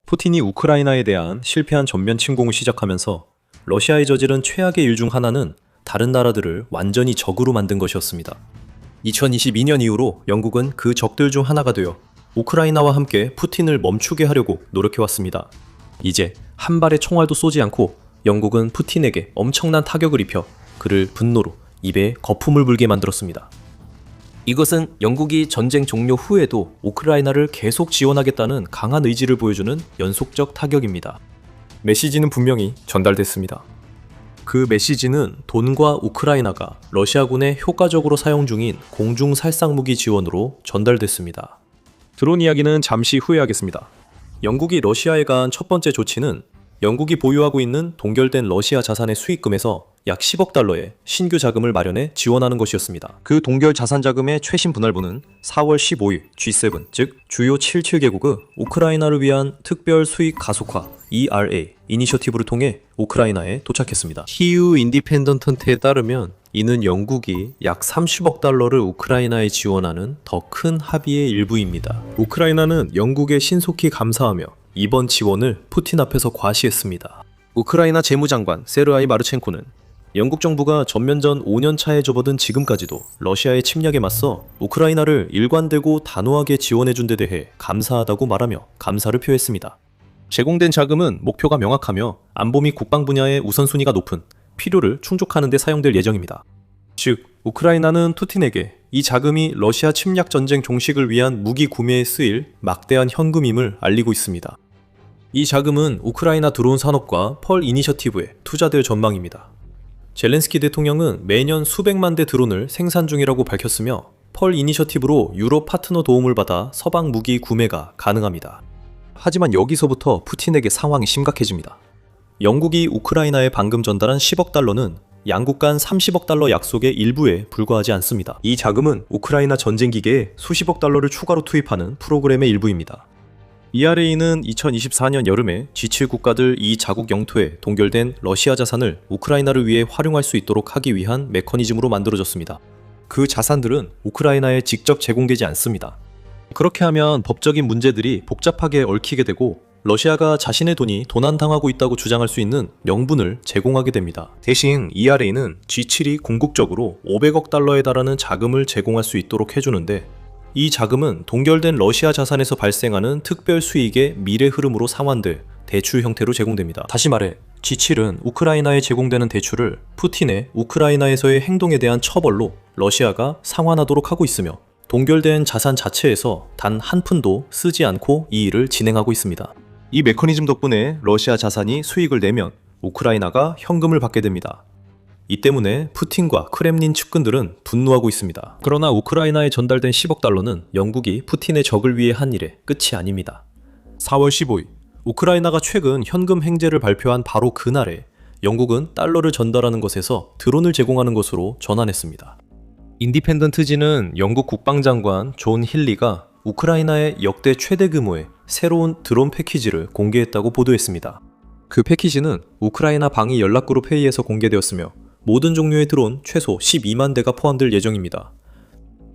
푸틴이 우크라이나에 대한 실패한 전면 침공을 시작하면서 러시아에 저지른 최악의 일 중 하나는 다른 나라들을 완전히 적으로 만든 것이었습니다. 2022년 이후로 영국은 그 적들 중 하나가 되어 우크라이나와 함께 푸틴을 멈추게 하려고 노력해왔습니다. 이제 한 발의 총알도 쏘지 않고 영국은 푸틴에게 엄청난 타격을 입혀 그를 분노로 입에 거품을 불게 만들었습니다. 이것은 영국이 전쟁 종료 후에도 우크라이나를 계속 지원하겠다는 강한 의지를 보여주는 연속적 타격입니다. 메시지는 분명히 전달됐습니다. 그 메시지는 돈과 우크라이나가 러시아군에 효과적으로 사용 중인 공중 살상무기 지원으로 전달됐습니다. 드론 이야기는 잠시 후에 하겠습니다. 영국이 러시아에 가한 첫 번째 조치는 영국이 보유하고 있는 동결된 러시아 자산의 수익금에서 약 10억 달러의 신규 자금을 마련해 지원하는 것이었습니다. 그 동결 자산 자금의 최신 분할분은 4월 15일 G7, 즉 주요 77개국의 우크라이나를 위한 특별 수익 가속화 ERA 이니셔티브를 통해 우크라이나에 도착했습니다. EU 인디펜던트에 따르면 이는 영국이 약 30억 달러를 우크라이나에 지원하는 더 큰 합의의 일부입니다. 우크라이나는 영국에 신속히 감사하며 이번 지원을 푸틴 앞에서 과시했습니다. 우크라이나 재무장관 세르아이 마르첸코는 영국 정부가 전면전 5년차에 접어든 지금까지도 러시아의 침략에 맞서 우크라이나를 일관되고 단호하게 지원해준 데 대해 감사하다고 말하며 감사를 표했습니다. 제공된 자금은 목표가 명확하며 안보 및 국방 분야의 우선순위가 높은 필요를 충족하는 데 사용될 예정입니다. 즉, 우크라이나는 푸틴에게 이 자금이 러시아 침략 전쟁 종식을 위한 무기 구매에 쓰일 막대한 현금임을 알리고 있습니다. 이 자금은 우크라이나 드론 산업과 펄 이니셔티브에 투자될 전망입니다. 젤렌스키 대통령은 매년 수백만 대 드론을 생산 중이라고 밝혔으며 펄 이니셔티브로 유럽 파트너 도움을 받아 서방 무기 구매가 가능합니다. 하지만 여기서부터 푸틴에게 상황이 심각해집니다. 영국이 우크라이나에 방금 전달한 10억 달러는 양국 간 30억 달러 약속의 일부에 불과하지 않습니다. 이 자금은 우크라이나 전쟁 기계에 수십억 달러를 추가로 투입하는 프로그램의 일부입니다. ERA는 2024년 여름에 G7 국가들 이 자국 영토에 동결된 러시아 자산을 우크라이나를 위해 활용할 수 있도록 하기 위한 메커니즘으로 만들어졌습니다. 그 자산들은 우크라이나에 직접 제공되지 않습니다. 그렇게 하면 법적인 문제들이 복잡하게 얽히게 되고 러시아가 자신의 돈이 도난당하고 있다고 주장할 수 있는 명분을 제공하게 됩니다. 대신 ERA는 G7이 궁극적으로 500억 달러에 달하는 자금을 제공할 수 있도록 해주는데 이 자금은 동결된 러시아 자산에서 발생하는 특별 수익의 미래 흐름으로 상환될 대출 형태로 제공됩니다. 다시 말해 G7은 우크라이나에 제공되는 대출을 푸틴의 우크라이나에서의 행동에 대한 처벌로 러시아가 상환하도록 하고 있으며 동결된 자산 자체에서 단 한 푼도 쓰지 않고 이 일을 진행하고 있습니다. 이 메커니즘 덕분에 러시아 자산이 수익을 내면 우크라이나가 현금을 받게 됩니다. 이 때문에 푸틴과 크렘린 측근들은 분노하고 있습니다. 그러나 우크라이나에 전달된 10억 달러는 영국이 푸틴의 적을 위해 한 일의 끝이 아닙니다. 4월 15일, 우크라이나가 최근 현금 행제를 발표한 바로 그날에 영국은 달러를 전달하는 것에서 드론을 제공하는 것으로 전환했습니다. 인디펜던트지는 영국 국방장관 존 힐리가 우크라이나의 역대 최대 규모의 새로운 드론 패키지를 공개했다고 보도했습니다. 그 패키지는 우크라이나 방위 연락그룹 회의에서 공개되었으며 모든 종류의 드론 최소 12만 대가 포함될 예정입니다.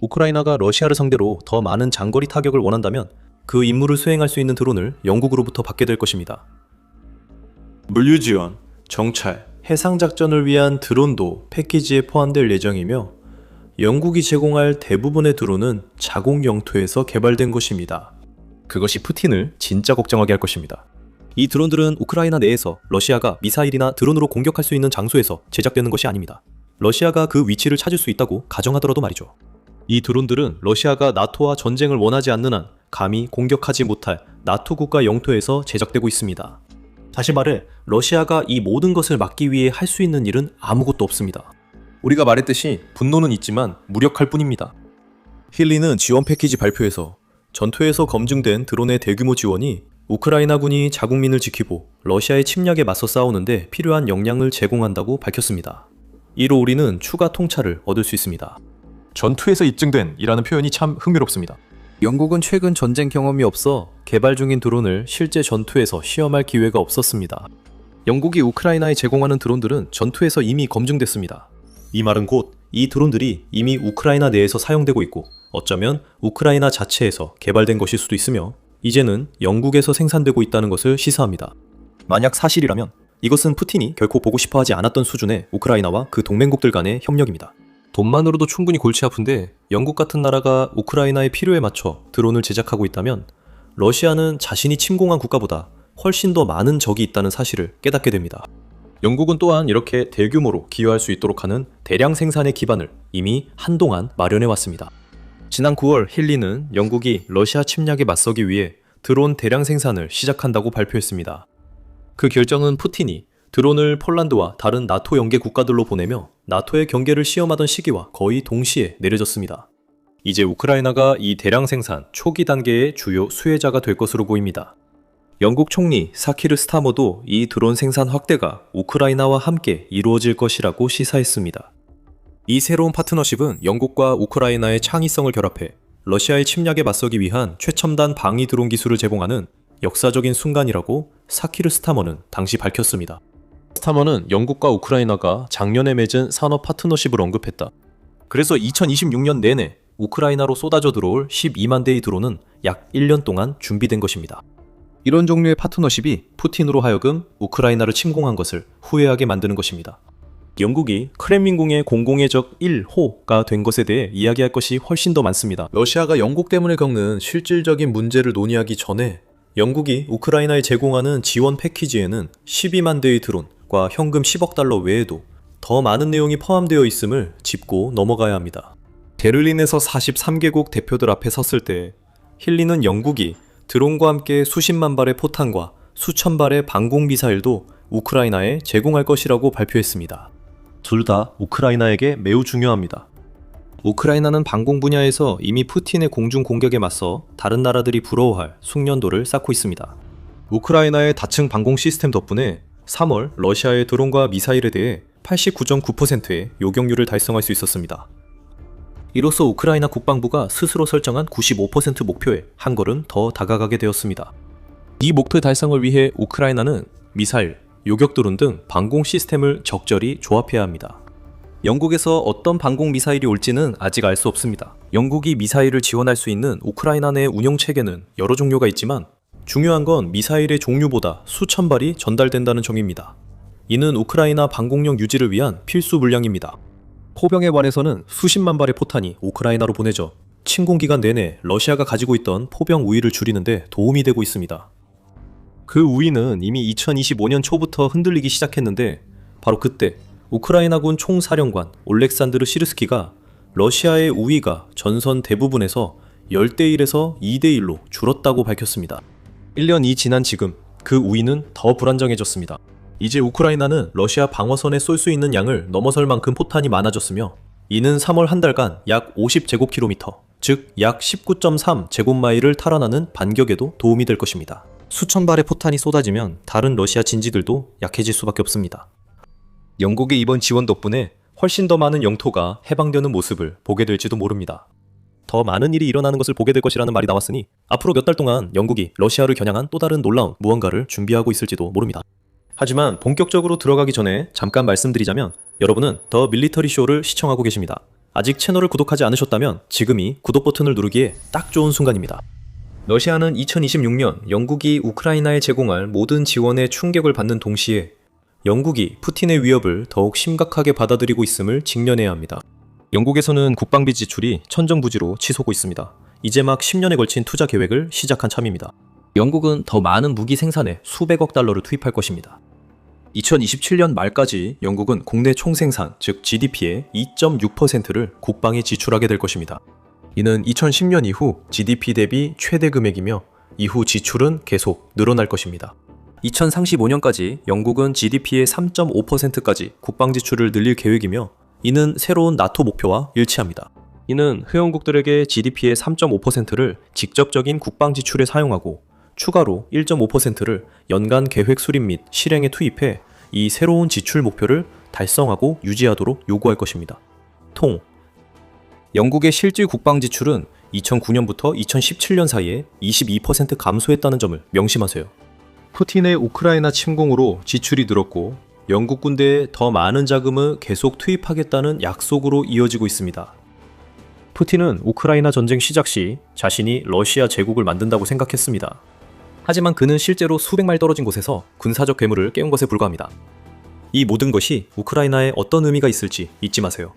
우크라이나가 러시아를 상대로 더 많은 장거리 타격을 원한다면 그 임무를 수행할 수 있는 드론을 영국으로부터 받게 될 것입니다. 물류 지원, 정찰, 해상 작전을 위한 드론도 패키지에 포함될 예정이며 영국이 제공할 대부분의 드론은 자국 영토에서 개발된 것입니다. 그것이 푸틴을 진짜 걱정하게 할 것입니다. 이 드론들은 우크라이나 내에서 러시아가 미사일이나 드론으로 공격할 수 있는 장소에서 제작되는 것이 아닙니다. 러시아가 그 위치를 찾을 수 있다고 가정하더라도 말이죠. 이 드론들은 러시아가 나토와 전쟁을 원하지 않는 한 감히 공격하지 못할 나토 국가 영토에서 제작되고 있습니다. 다시 말해 러시아가 이 모든 것을 막기 위해 할 수 있는 일은 아무것도 없습니다. 우리가 말했듯이 분노는 있지만 무력할 뿐입니다. 힐리는 지원 패키지 발표에서 전투에서 검증된 드론의 대규모 지원이 우크라이나군이 자국민을 지키고 러시아의 침략에 맞서 싸우는데 필요한 역량을 제공한다고 밝혔습니다. 이로 우리는 추가 통찰을 얻을 수 있습니다. 전투에서 입증된 이라는 표현이 참 흥미롭습니다. 영국은 최근 전쟁 경험이 없어 개발 중인 드론을 실제 전투에서 시험할 기회가 없었습니다. 영국이 우크라이나에 제공하는 드론들은 전투에서 이미 검증됐습니다. 이 말은 곧 이 드론들이 이미 우크라이나 내에서 사용되고 있고 어쩌면 우크라이나 자체에서 개발된 것일 수도 있으며 이제는 영국에서 생산되고 있다는 것을 시사합니다. 만약 사실이라면 이것은 푸틴이 결코 보고 싶어 하지 않았던 수준의 우크라이나와 그 동맹국들 간의 협력입니다. 돈만으로도 충분히 골치 아픈데 영국 같은 나라가 우크라이나의 필요에 맞춰 드론을 제작하고 있다면 러시아는 자신이 침공한 국가보다 훨씬 더 많은 적이 있다는 사실을 깨닫게 됩니다. 영국은 또한 이렇게 대규모로 기여할 수 있도록 하는 대량 생산의 기반을 이미 한동안 마련해 왔습니다. 지난 9월 힐리는 영국이 러시아 침략에 맞서기 위해 드론 대량 생산을 시작한다고 발표했습니다. 그 결정은 푸틴이 드론을 폴란드와 다른 나토 연계 국가들로 보내며 나토의 경계를 시험하던 시기와 거의 동시에 내려졌습니다. 이제 우크라이나가 이 대량 생산 초기 단계의 주요 수혜자가 될 것으로 보입니다. 영국 총리 사키르 스타머도 이 드론 생산 확대가 우크라이나와 함께 이루어질 것이라고 시사했습니다. 이 새로운 파트너십은 영국과 우크라이나의 창의성을 결합해 러시아의 침략에 맞서기 위한 최첨단 방위 드론 기술을 제공하는 역사적인 순간이라고 사키르 스타머는 당시 밝혔습니다. 스타머는 영국과 우크라이나가 작년에 맺은 산업 파트너십을 언급했다. 그래서 2026년 내내 우크라이나로 쏟아져 들어올 12만 대의 드론은 약 1년 동안 준비된 것입니다. 이런 종류의 파트너십이 푸틴으로 하여금 우크라이나를 침공한 것을 후회하게 만드는 것입니다. 영국이 크렘린궁의 공공의 적 1호가 된 것에 대해 이야기할 것이 훨씬 더 많습니다. 러시아가 영국 때문에 겪는 실질적인 문제를 논의하기 전에 영국이 우크라이나에 제공하는 지원 패키지에는 12만 대의 드론과 현금 10억 달러 외에도 더 많은 내용이 포함되어 있음을 짚고 넘어가야 합니다. 베를린에서 43개국 대표들 앞에 섰을 때 힐리는 영국이 드론과 함께 수십만 발의 포탄과 수천 발의 방공 미사일도 우크라이나에 제공할 것이라고 발표했습니다. 둘 다 우크라이나에게 매우 중요합니다. 우크라이나는 방공 분야에서 이미 푸틴의 공중 공격에 맞서 다른 나라들이 부러워할 숙련도를 쌓고 있습니다. 우크라이나의 다층 방공 시스템 덕분에 3월 러시아의 드론과 미사일에 대해 89.9%의 요격률을 달성할 수 있었습니다. 이로써 우크라이나 국방부가 스스로 설정한 95% 목표에 한 걸음 더 다가가게 되었습니다. 이 목표 달성을 위해 우크라이나는 미사일, 요격드론 등 방공 시스템을 적절히 조합해야 합니다. 영국에서 어떤 방공 미사일이 올지는 아직 알 수 없습니다. 영국이 미사일을 지원할 수 있는 우크라이나 내 운영 체계는 여러 종류가 있지만 중요한 건 미사일의 종류보다 수천 발이 전달된다는 점입니다. 이는 우크라이나 방공력 유지를 위한 필수 물량입니다. 포병에 관해서는 수십만 발의 포탄이 우크라이나로 보내져 침공 기간 내내 러시아가 가지고 있던 포병 우위를 줄이는 데 도움이 되고 있습니다. 그 우위는 이미 2025년 초부터 흔들리기 시작했는데 바로 그때 우크라이나군 총사령관 올렉산드르 시르스키가 러시아의 우위가 전선 대부분에서 10대1에서 2대1로 줄었다고 밝혔습니다. 1년이 지난 지금 그 우위는 더 불안정해졌습니다. 이제 우크라이나는 러시아 방어선에 쏠 수 있는 양을 넘어설 만큼 포탄이 많아졌으며 이는 3월 한 달간 약 50제곱킬로미터, 즉 약 19.3 제곱마일을 탈환하는 반격에도 도움이 될 것입니다. 수천 발의 포탄이 쏟아지면 다른 러시아 진지들도 약해질 수밖에 없습니다. 영국의 이번 지원 덕분에 훨씬 더 많은 영토가 해방되는 모습을 보게 될지도 모릅니다. 더 많은 일이 일어나는 것을 보게 될 것이라는 말이 나왔으니 앞으로 몇 달 동안 영국이 러시아를 겨냥한 또 다른 놀라운 무언가를 준비하고 있을지도 모릅니다. 하지만 본격적으로 들어가기 전에 잠깐 말씀드리자면 여러분은 더 밀리터리 쇼를 시청하고 계십니다. 아직 채널을 구독하지 않으셨다면 지금이 구독 버튼을 누르기에 딱 좋은 순간입니다. 러시아는 2026년 영국이 우크라이나에 제공할 모든 지원의 충격을 받는 동시에 영국이 푸틴의 위협을 더욱 심각하게 받아들이고 있음을 직면해야 합니다. 영국에서는 국방비 지출이 천정부지로 치솟고 있습니다. 이제 막 10년에 걸친 투자 계획을 시작한 참입니다. 영국은 더 많은 무기 생산에 수백억 달러를 투입할 것입니다. 2027년 말까지 영국은 국내 총생산, 즉 GDP의 2.6%를 국방에 지출하게 될 것입니다. 이는 2010년 이후 GDP 대비 최대 금액이며 이후 지출은 계속 늘어날 것입니다. 2035년까지 영국은 GDP의 3.5%까지 국방 지출을 늘릴 계획이며 이는 새로운 나토 목표와 일치합니다. 이는 회원국들에게 GDP의 3.5%를 직접적인 국방 지출에 사용하고 추가로 1.5%를 연간 계획 수립 및 실행에 투입해 이 새로운 지출 목표를 달성하고 유지하도록 요구할 것입니다. 영국의 실질 국방 지출은 2009년부터 2017년 사이에 22% 감소했다는 점을 명심하세요. 푸틴의 우크라이나 침공으로 지출이 늘었고 영국 군대에 더 많은 자금을 계속 투입하겠다는 약속으로 이어지고 있습니다. 푸틴은 우크라이나 전쟁 시작 시 자신이 러시아 제국을 만든다고 생각했습니다. 하지만 그는 실제로 수백 마일 떨어진 곳에서 군사적 괴물을 깨운 것에 불과합니다. 이 모든 것이 우크라이나에 어떤 의미가 있을지 잊지 마세요.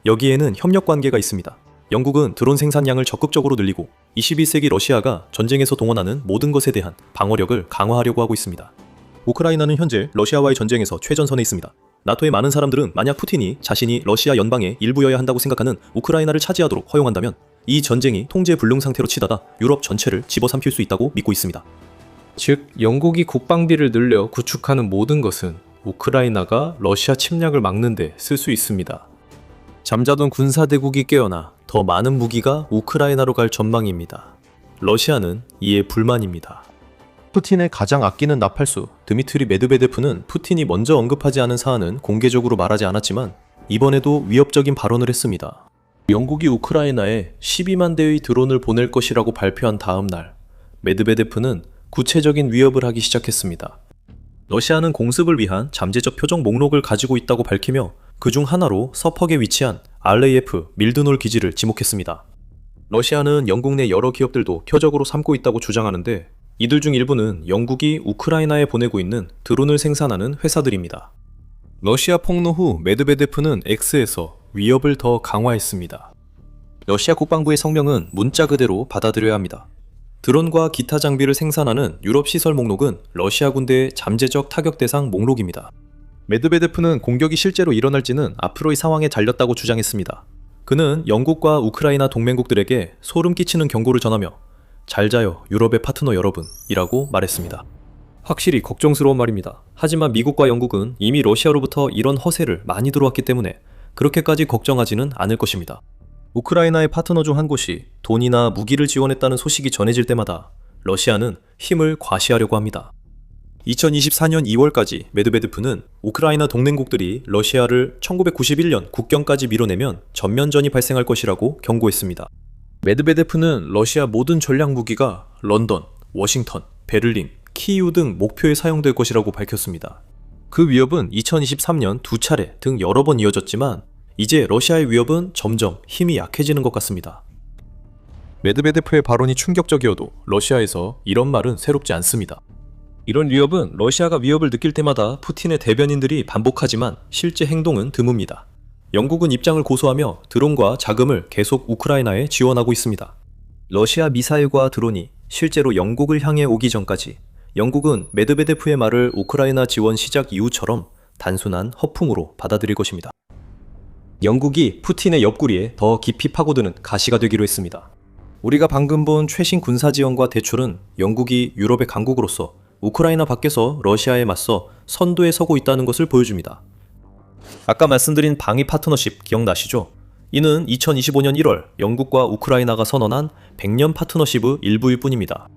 여기에는 협력 관계가 있습니다. 영국은 드론 생산량을 적극적으로 늘리고 21세기 러시아가 전쟁에서 동원하는 모든 것에 대한 방어력을 강화하려고 하고 있습니다. 우크라이나는 현재 러시아와의 전쟁에서 최전선에 있습니다. 나토의 많은 사람들은 만약 푸틴이 자신이 러시아 연방의 일부여야 한다고 생각하는 우크라이나를 차지하도록 허용한다면 이 전쟁이 통제 불능 상태로 치닫아 유럽 전체를 집어삼킬 수 있다고 믿고 있습니다. 즉, 영국이 국방비를 늘려 구축하는 모든 것은 우크라이나가 러시아 침략을 막는 데 쓸 수 있습니다. 잠자던 군사대국이 깨어나 더 많은 무기가 우크라이나로 갈 전망입니다. 러시아는 이에 불만입니다. 푸틴의 가장 아끼는 나팔수 드미트리 메드베데프는 푸틴이 먼저 언급하지 않은 사안은 공개적으로 말하지 않았지만 이번에도 위협적인 발언을 했습니다. 영국이 우크라이나에 12만 대의 드론을 보낼 것이라고 발표한 다음 날 메드베데프는 구체적인 위협을 하기 시작했습니다. 러시아는 공습을 위한 잠재적 표적 목록을 가지고 있다고 밝히며 그중 하나로 서퍽에 위치한 RAF 밀드놀 기지를 지목했습니다. 러시아는 영국 내 여러 기업들도 표적으로 삼고 있다고 주장하는데 이들 중 일부는 영국이 우크라이나에 보내고 있는 드론을 생산하는 회사들입니다. 러시아 폭로 후 메드베데프는 X에서 위협을 더 강화했습니다. 러시아 국방부의 성명은 문자 그대로 받아들여야 합니다. 드론과 기타 장비를 생산하는 유럽 시설 목록은 러시아 군대의 잠재적 타격 대상 목록입니다. 메드베데프는 공격이 실제로 일어날지는 앞으로의 상황에 달렸다고 주장했습니다. 그는 영국과 우크라이나 동맹국들에게 소름 끼치는 경고를 전하며 잘 자요 유럽의 파트너 여러분 이라고 말했습니다. 확실히 걱정스러운 말입니다. 하지만 미국과 영국은 이미 러시아로부터 이런 허세를 많이 들어왔기 때문에 그렇게까지 걱정하지는 않을 것입니다. 우크라이나의 파트너 중 한 곳이 돈이나 무기를 지원했다는 소식이 전해질 때마다 러시아는 힘을 과시하려고 합니다. 2024년 2월까지 메드베데프는 우크라이나 동맹국들이 러시아를 1991년 국경까지 밀어내면 전면전이 발생할 것이라고 경고했습니다. 메드베데프는 러시아 모든 전략 무기가 런던, 워싱턴, 베를린, 키이우 등 목표에 사용될 것이라고 밝혔습니다. 그 위협은 2023년 2차례 등 여러 번 이어졌지만 이제 러시아의 위협은 점점 힘이 약해지는 것 같습니다. 메드베데프의 발언이 충격적이어도 러시아에서 이런 말은 새롭지 않습니다. 이런 위협은 러시아가 위협을 느낄 때마다 푸틴의 대변인들이 반복하지만 실제 행동은 드뭅니다. 영국은 입장을 고수하며 드론과 자금을 계속 우크라이나에 지원하고 있습니다. 러시아 미사일과 드론이 실제로 영국을 향해 오기 전까지 영국은 메드베데프의 말을 우크라이나 지원 시작 이후처럼 단순한 허풍으로 받아들일 것입니다. 영국이 푸틴의 옆구리에 더 깊이 파고드는 가시가 되기로 했습니다. 우리가 방금 본 최신 군사 지원과 대출은 영국이 유럽의 강국으로서 우크라이나 밖에서 러시아에 맞서 선두에 서고 있다는 것을 보여줍니다. 아까 말씀드린 방위 파트너십 기억나시죠? 이는 2025년 1월 영국과 우크라이나가 선언한 100년 파트너십의 일부일 뿐입니다.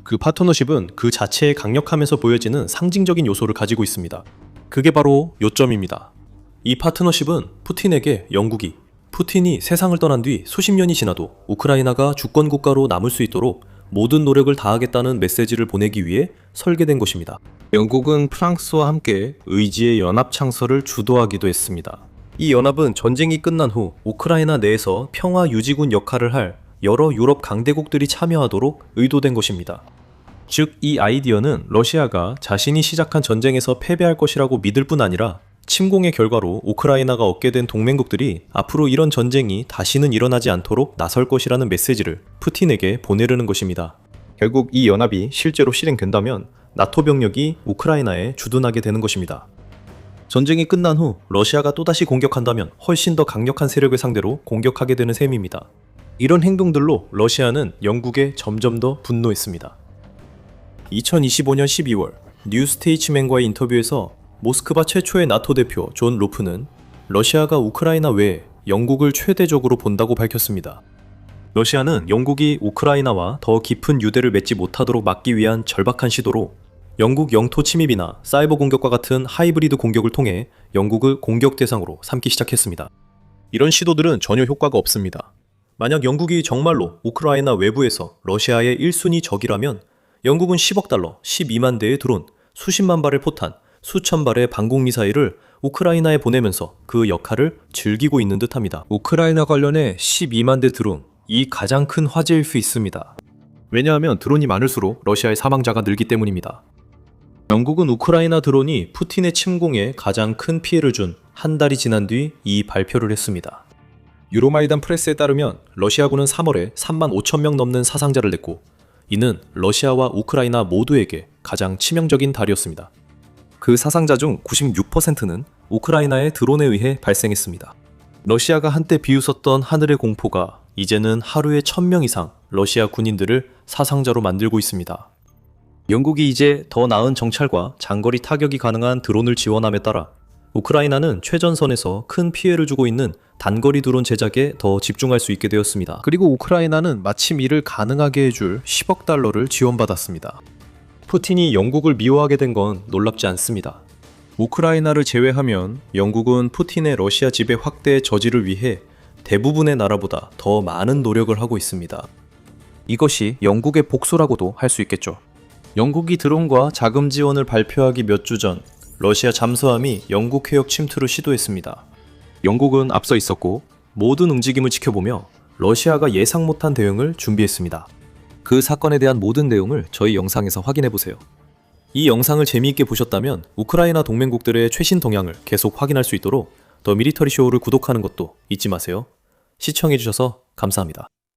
그 파트너십은 그 자체에 강력하면서 보여지는 상징적인 요소를 가지고 있습니다. 그게 바로 요점입니다. 이 파트너십은 푸틴에게 영국이 푸틴이 세상을 떠난 뒤 수십 년이 지나도 우크라이나가 주권 국가로 남을 수 있도록 모든 노력을 다하겠다는 메시지를 보내기 위해 설계된 것입니다. 영국은 프랑스와 함께 의지의 연합 창설을 주도하기도 했습니다. 이 연합은 전쟁이 끝난 후 우크라이나 내에서 평화 유지군 역할을 할 여러 유럽 강대국들이 참여하도록 의도된 것입니다. 즉, 이 아이디어는 러시아가 자신이 시작한 전쟁에서 패배할 것이라고 믿을 뿐 아니라 침공의 결과로 우크라이나가 얻게 된 동맹국들이 앞으로 이런 전쟁이 다시는 일어나지 않도록 나설 것이라는 메시지를 푸틴에게 보내려는 것입니다. 결국 이 연합이 실제로 실행된다면 나토 병력이 우크라이나에 주둔하게 되는 것입니다. 전쟁이 끝난 후 러시아가 또다시 공격한다면 훨씬 더 강력한 세력을 상대로 공격하게 되는 셈입니다. 이런 행동들로 러시아는 영국에 점점 더 분노했습니다. 2025년 12월 뉴스테이츠맨과의 인터뷰에서 모스크바 최초의 나토 대표 존 루프는 러시아가 우크라이나 외에 영국을 최대적으로 본다고 밝혔습니다. 러시아는 영국이 우크라이나와 더 깊은 유대를 맺지 못하도록 막기 위한 절박한 시도로 영국 영토 침입이나 사이버 공격과 같은 하이브리드 공격을 통해 영국을 공격 대상으로 삼기 시작했습니다. 이런 시도들은 전혀 효과가 없습니다. 만약 영국이 정말로 우크라이나 외부에서 러시아의 1순위 적이라면 영국은 10억 달러, 12만 대의 드론, 수십만 발의 포탄, 수천 발의 방공 미사일을 우크라이나에 보내면서 그 역할을 즐기고 있는 듯합니다. 우크라이나 관련해 12만 대 드론, 이 가장 큰 화제일 수 있습니다. 왜냐하면 드론이 많을수록 러시아의 사망자가 늘기 때문입니다. 영국은 우크라이나 드론이 푸틴의 침공에 가장 큰 피해를 준 한 달이 지난 뒤 이 발표를 했습니다. 유로마이단 프레스에 따르면 러시아군은 3월에 3만 5천 명 넘는 사상자를 냈고 이는 러시아와 우크라이나 모두에게 가장 치명적인 달이었습니다. 그 사상자 중 96%는 우크라이나의 드론에 의해 발생했습니다. 러시아가 한때 비웃었던 하늘의 공포가 이제는 하루에 1,000명 이상 러시아 군인들을 사상자로 만들고 있습니다. 영국이 이제 더 나은 정찰과 장거리 타격이 가능한 드론을 지원함에 따라 우크라이나는 최전선에서 큰 피해를 주고 있는 단거리 드론 제작에 더 집중할 수 있게 되었습니다. 그리고 우크라이나는 마침 이를 가능하게 해줄 10억 달러를 지원받았습니다. 푸틴이 영국을 미워하게 된 건 놀랍지 않습니다. 우크라이나를 제외하면 영국은 푸틴의 러시아 지배 확대의 저지를 위해 대부분의 나라보다 더 많은 노력을 하고 있습니다. 이것이 영국의 복수라고도 할 수 있겠죠. 영국이 드론과 자금 지원을 발표하기 몇 주 전 러시아 잠수함이 영국 해역 침투를 시도했습니다. 영국은 앞서 있었고 모든 움직임을 지켜보며 러시아가 예상 못한 대응을 준비했습니다. 그 사건에 대한 모든 내용을 저희 영상에서 확인해보세요. 이 영상을 재미있게 보셨다면 우크라이나 동맹국들의 최신 동향을 계속 확인할 수 있도록 더 미리터리 쇼를 구독하는 것도 잊지 마세요. 시청해주셔서 감사합니다.